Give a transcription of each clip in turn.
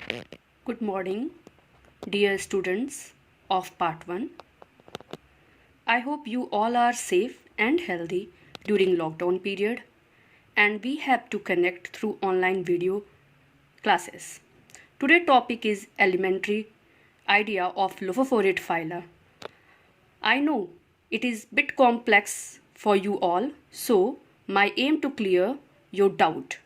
Good morning, dear students of Part 1. I hope you all are safe and healthy during lockdown period and we have to connect through online video classes. Today topic is elementary idea of Lophophorate phyla. I know it is bit complex for you all, so my aim to clear your doubt.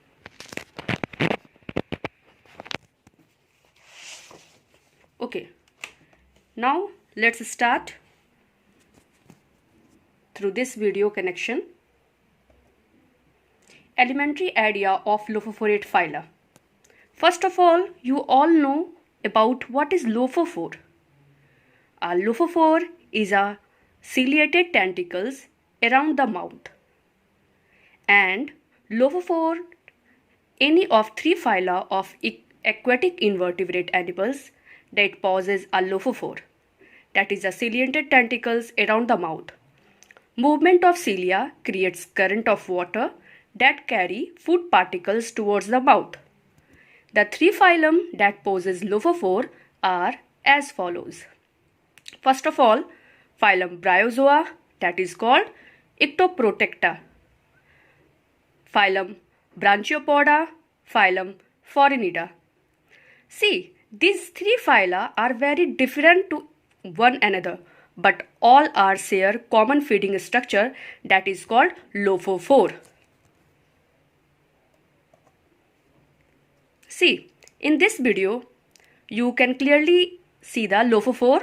Okay, now let's start through this video connection. Elementary idea of Lophophorate phyla. First of all, you all know about what is lophophore. A lophophore is a ciliated tentacles around the mouth. And lophophore, any of three phyla of aquatic invertebrate animals that possess a lophophore, that is a ciliated tentacles around the mouth. Movement of cilia creates current of water that carry food particles towards the mouth. The three phylum that possess lophophore are as follows. First of all, phylum Bryozoa, that is called Ictoprotecta. Phylum Branchiopoda, phylum Phorinida. See, these three phyla are very different to one another, but all are share common feeding structure that is called lophophore. See, in this video, you can clearly see the lophophore.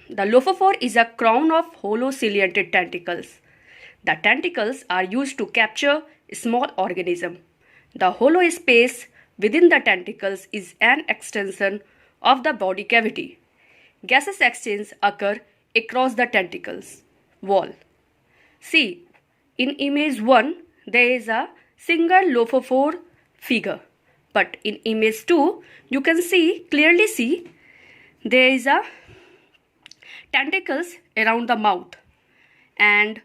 The lophophore is a crown of hollow ciliated tentacles. The tentacles are used to capture small organism. The hollow space within the tentacles is an extension of the body cavity. Gaseous exchange occur across the tentacles wall. See, in image 1, there is a single lophophore figure. But in image 2, you can clearly see there is a tentacles around the mouth. And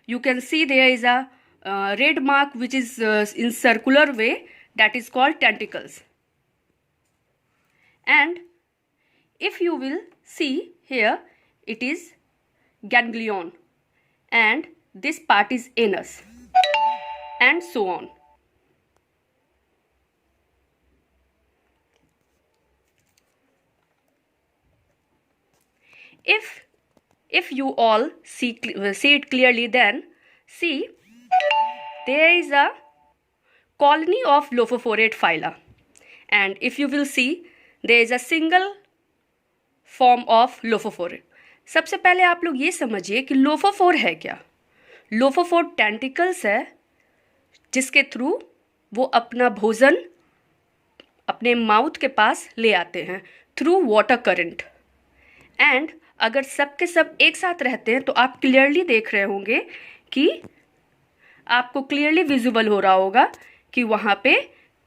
you can see there is a red mark which is in circular way, that is called tentacles. And if you will see here, it is ganglion and this part is anus and so on. If you all see it clearly, then see there is a colony of lophophorate phyla, and if you will see there is a single form of lophophore. सबसे पहले आप लोग ये समझिए कि लोफोफोर है क्या. लोफोफोर tentacles है जिसके थ्रू वो अपना भोजन अपने माउथ के पास ले आते हैं थ्रू वाटर करंट. एंड अगर सब के सब एक साथ रहते हैं तो आप क्लियरली देख रहे होंगे कि आपको क्लियरली विजिबल हो रहा होगा कि वहाँ पे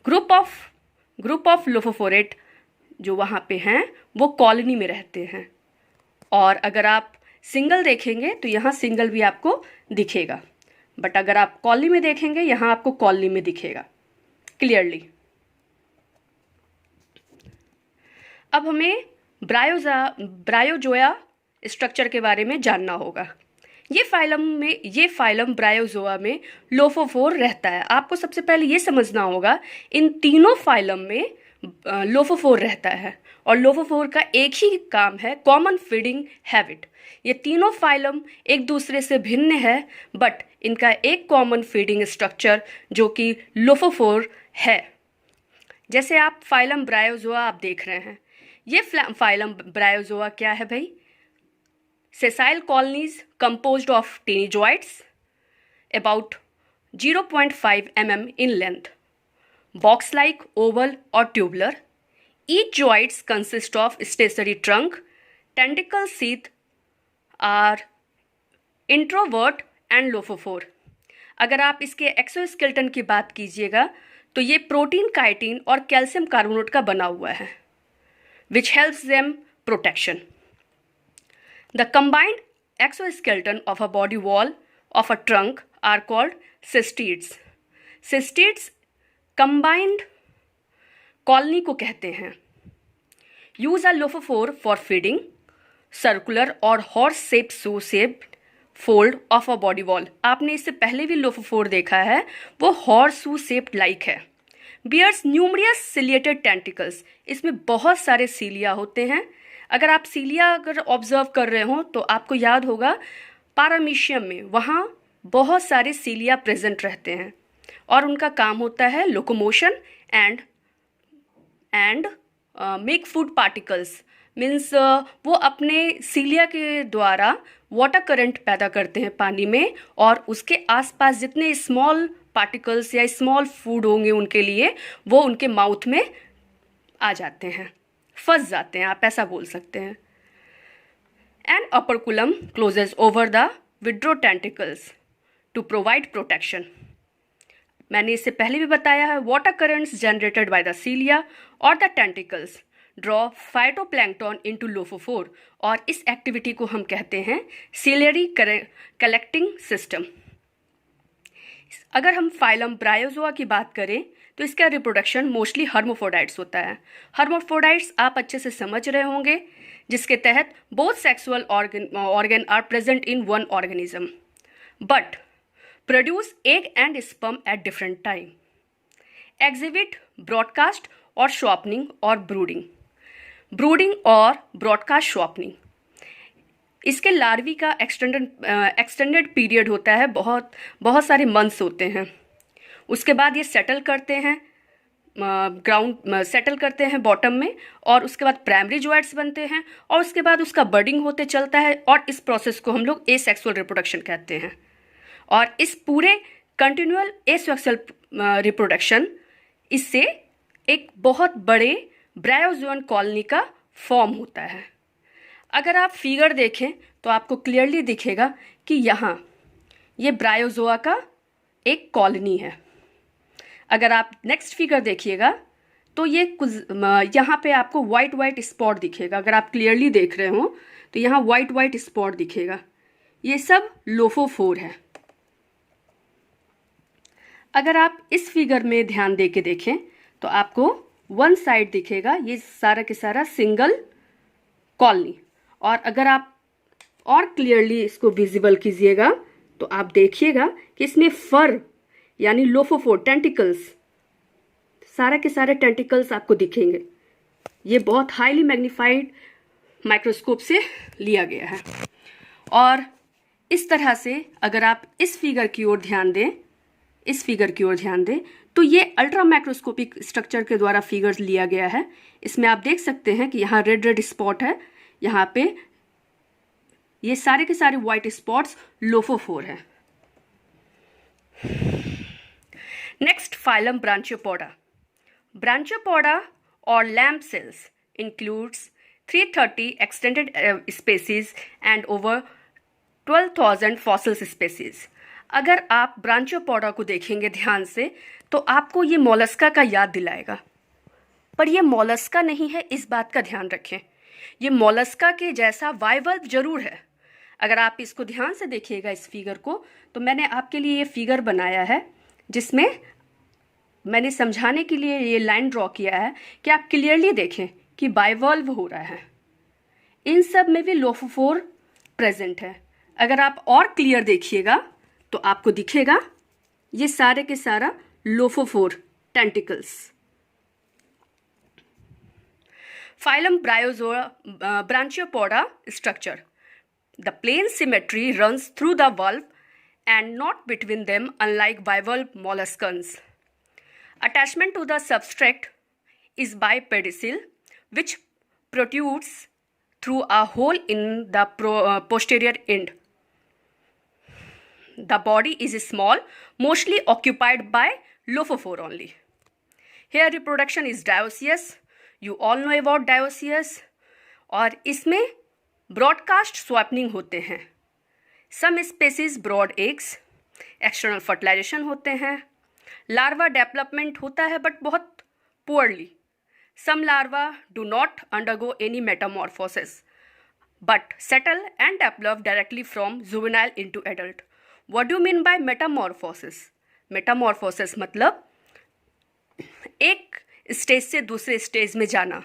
ग्रुप ऑफ लोफोफोरेट जो वहाँ पे हैं वो कॉलोनी में रहते हैं. और अगर आप सिंगल देखेंगे तो यहाँ सिंगल भी आपको दिखेगा, बट अगर आप कॉलोनी में देखेंगे यहाँ आपको कॉलोनी में दिखेगा क्लियरली. अब हमें ब्रायोजोआ स्ट्रक्चर के बारे में जानना होगा. ये फाइलम ब्रायोजोआ में लोफोफोर रहता है. आपको सबसे पहले ये समझना होगा इन तीनों फाइलम में लोफोफोर रहता है और लोफोफोर का एक ही काम है कॉमन फीडिंग हैबिट. ये तीनों फाइलम एक दूसरे से भिन्न है, बट इनका एक कॉमन फीडिंग स्ट्रक्चर जो कि लोफोफोर है. जैसे आप फाइलम ब्रायोजोआ आप देख रहे हैं, ये फाइलम ब्रायोजोआ क्या है भाई? Sessile colonies composed of tiny about 0.5 mm in length, box-like, oval or tubular. Each zoids consist of stationary trunk. Tentacle sheath are introvert and lophophore. अगर आप इसके एक्सोस्केलेटन की बात कीजिएगा तो ये प्रोटीन, काइटिन और कैल्शियम कार्बोनेट का बना हुआ है, which helps them protection. The combined exoskeleton of a body wall of a trunk are called cystids. Cystids combined colony को कहते हैं। Use a lophophore for feeding, circular और horse shape shoe shape fold of a body wall. आपने इससे पहले भी lophophore देखा है, वो हॉर्स शू शेप्ड लाइक है। बियर्स न्यूमरियस सिलिएटेड टेंटिकल्स, इसमें बहुत सारे सीलिया होते हैं। अगर आप सीलिया अगर ऑब्जर्व कर रहे हो तो आपको याद होगा पारामीशियम में वहाँ बहुत सारे सीलिया प्रेजेंट रहते हैं और उनका काम होता है locomotion and make food particles. Means वो अपने सीलिया के द्वारा वाटर करंट पैदा करते हैं पानी में, और उसके आसपास जितने स्मॉल पार्टिकल्स या स्मॉल फूड होंगे उनके लिए वो उनके माउथ में आ जाते हैं, फंस जाते हैं, आप ऐसा बोल सकते हैं। And operculum closes over the withdraw tentacles to provide protection. मैंने इससे पहले भी बताया है, water currents generated by the cilia और the tentacles draw phytoplankton into lophophore, और इस एक्टिविटी को हम कहते हैं सीलियरी कलेक्टिंग सिस्टम। अगर हम फाइलम ब्रायोजोआ की बात करें तो इसका रिप्रोडक्शन मोस्टली हर्मोफोडाइट्स होता है। हर्मोफोडाइट्स आप अच्छे से समझ रहे होंगे, जिसके तहत both sexual organ are present in one organism but produce egg and sperm at different time, exhibit broadcast और शॉर्पनिंग और ब्रूडिंग और ब्रॉडकास्ट शॉर्पनिंग। इसके लार्वी का एक्सटेंडेड पीरियड होता है, बहुत सारे मंथ्स होते हैं। उसके बाद ये सेटल करते हैं सेटल करते हैं बॉटम में, और उसके बाद प्राइमरी जोइट्स बनते हैं, और उसके बाद उसका बर्डिंग होते चलता है, और इस प्रोसेस को हम लोग एसेक्सुअल रिप्रोडक्शन कहते हैं। और इस पूरे कंटिन्यूअल एसेक्सुअल रिप्रोडक्शन, इससे एक बहुत बड़े ब्रायोजोअन कॉलोनी का फॉर्म होता है। अगर आप फिगर देखें तो आपको क्लियरली दिखेगा कि यहाँ ये ब्रायोजोआ का एक कॉलोनी है। अगर आप नेक्स्ट फिगर देखिएगा तो ये कुछ यहाँ पे आपको वाइट स्पॉट दिखेगा। अगर आप क्लियरली देख रहे हो तो यहाँ वाइट स्पॉट दिखेगा, ये सब लोफोफोर है। अगर आप इस फिगर में ध्यान दे के देखें तो आपको वन साइड दिखेगा, ये सारा के सारा सिंगल कॉलोनी। और अगर आप और क्लियरली इसको विजिबल कीजिएगा तो आप देखिएगा कि इसमें फर यानी लोफोफोर टेंटिकल्स, सारे के सारे टेंटिकल्स आपको दिखेंगे। ये बहुत हाईली मैग्नीफाइड माइक्रोस्कोप से लिया गया है। और इस तरह से अगर आप इस फिगर की ओर ध्यान दें तो ये अल्ट्रा माइक्रोस्कोपिक स्ट्रक्चर के द्वारा फिगर्स लिया गया है। इसमें आप देख सकते हैं कि यहाँ रेड स्पॉट है, यहाँ पे ये सारे के सारे व्हाइट स्पॉट्स लोफोफोर है। Next phylum branchiopoda. ब्रांचियोपोडा और lamp shells includes 330 extended species and over 12,000 fossils species. अगर आप ब्रांचियोपोडा को देखेंगे ध्यान से तो आपको ये मोलस्का का याद दिलाएगा, पर ये मोलस्का नहीं है, इस बात का ध्यान रखें। ये मोलस्का के जैसा बाइवल्व जरूर है। अगर आप इसको ध्यान से देखिएगा इस फिगर को, तो मैंने आपके लिए ये फिगर बनाया है जिसमें मैंने समझाने के लिए ये लाइन ड्रॉ किया है कि आप क्लियरली देखें कि बाइवल्व हो रहा है। इन सब में भी लोफोफोर प्रेजेंट है। अगर आप और क्लियर देखिएगा तो आपको दिखेगा ये सारे के सारा लोफोफोर tentacles. Phylum Branchiopoda structure. The plane symmetry runs through the valve and not between them, unlike bivalve molluscans. Attachment to the substrate is by pedicel, which protrudes through a hole in the posterior end. The body is small, mostly occupied by lophophore only. Here reproduction is dioecious. You all know about dioecious. और इसमें broadcast spawning होते हैं। Some species brood eggs, external fertilization होते हैं। Larva development होता है but बहुत poorly. Some larva do not undergo any metamorphosis but settle and develop directly from juvenile into adult. What do mean by metamorphosis? Metamorphosis मतलब एक stage से दूसरे stage में जाना,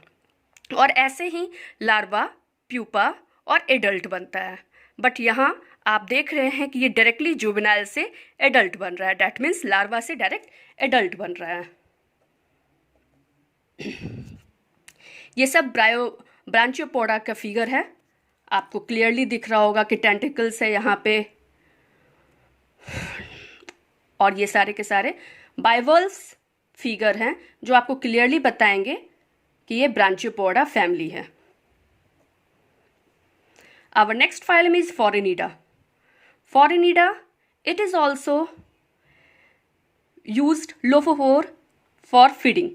और ऐसे ही लार्वा, प्यूपा और एडल्ट बनता है। बट यहाँ आप देख रहे हैं कि ये डायरेक्टली जुवेनाइल से एडल्ट बन रहा है, डैट मीन्स लार्वा से डायरेक्ट एडल्ट बन रहा है। ये सब ब्रांचियोपोडा का फिगर है, आपको क्लियरली दिख रहा होगा कि टेंटिकल्स है यहाँ पे, और ये सारे के सारे बाइवल्स फिगर हैं जो आपको क्लियरली बताएंगे कि ये ब्रांचियोपोडा फैमिली है। Our next phylum is Phoronida. Phoronida, it is also used lophophore for feeding.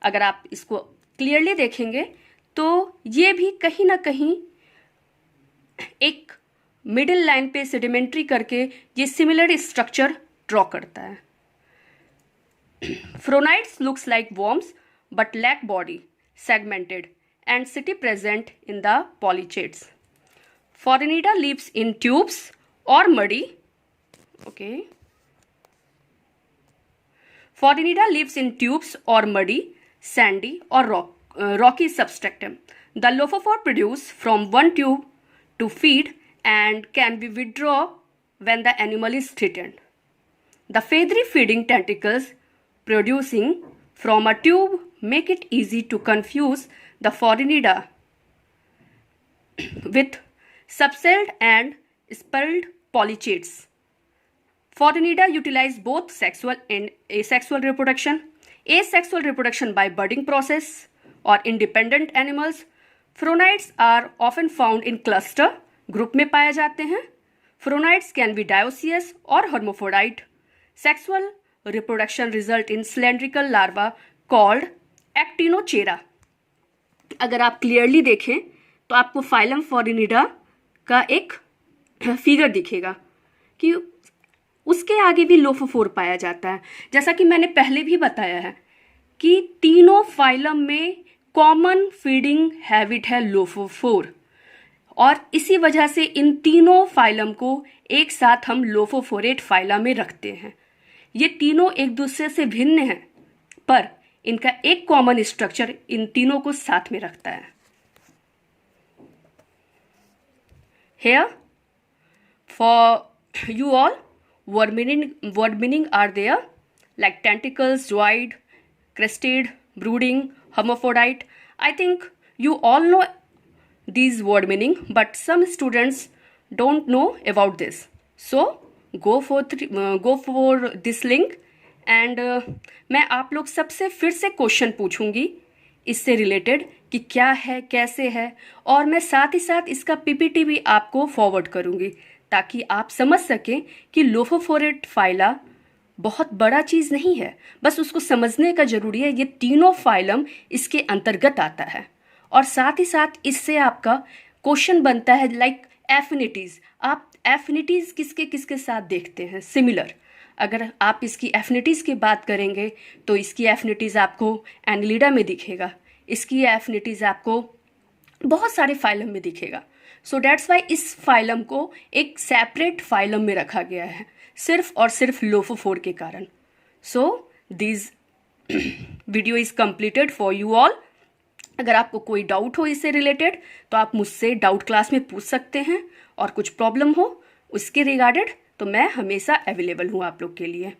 अगर आप इसको क्लियरली देखेंगे तो ये भी कहीं ना कहीं एक मिडिल लाइन पे सेडिमेंट्री करके ये सिमिलर स्ट्रक्चर ड्रॉ करता है। Phronites looks like worms but lack body, segmented and city present in the polychaetes. Phoronida lives in tubes or muddy. Okay. Phoronida lives in tubes or muddy, sandy or rocky substratum. The lophophore produce from one tube to feed and can be withdrawn when the animal is threatened. The feathery feeding tentacles producing from a tube make it easy to confuse the Phoronida with subcelled and spiraled polychaetes. Phoronida utilize both sexual and asexual reproduction. Asexual reproduction by budding process or independent animals. Phronites are often found in cluster, group में पाए जाते हैं. Phronites can be dioecious or hermaphrodite. Sexual reproduction result in cylindrical larva called actinochera. अगर आप clearly देखें तो आपको phylum फोरिनिडा का एक फिगर दिखेगा कि उसके आगे भी लोफोफोर पाया जाता है। जैसा कि मैंने पहले भी बताया है कि तीनों फाइलम में कॉमन फीडिंग हैबिट है लोफोफोर, और इसी वजह से इन तीनों फाइलम को एक साथ हम लोफोफोरेट फाइला में रखते हैं। ये तीनों एक दूसरे से भिन्न हैं, पर इनका एक कॉमन स्ट्रक्चर इन तीनों को साथ में रखता है। Here, for you all, word meaning are there, like tentacles, zooid, crested, brooding, hermaphrodite. I think you all know these word meaning, but some students don't know about this. So go for this link, and मैं आप लोग सबसे फिर से question पूछूंगी इससे related कि क्या है, कैसे है, और मैं साथ ही साथ इसका पीपीटी भी आपको फॉरवर्ड करूंगी ताकि आप समझ सकें कि लोफोफोरेट फाइला बहुत बड़ा चीज़ नहीं है, बस उसको समझने का ज़रूरी है। ये तीनों फाइलम इसके अंतर्गत आता है, और साथ ही साथ इससे आपका क्वेश्चन बनता है लाइक एफिनिटीज़। आप एफिनिटीज़ किसके किसके साथ देखते हैं, सिमिलर। अगर आप इसकी एफिनिटीज़ की बात करेंगे तो इसकी एफिनिटीज़ आपको एनिलिडा में दिखेगा, इसकी एफिनिटीज़ आपको बहुत सारे फाइलम में दिखेगा। सो डैट्स वाई इस फाइलम को एक सेपरेट फाइलम में रखा गया है, सिर्फ और सिर्फ लोफोफोर के कारण। So this video is completed for you all. अगर आपको कोई डाउट हो इससे रिलेटेड तो आप मुझसे डाउट क्लास में पूछ सकते हैं, और कुछ प्रॉब्लम हो उसके रिगार्डेड तो मैं हमेशा अवेलेबल हूँ आप लोग के लिए।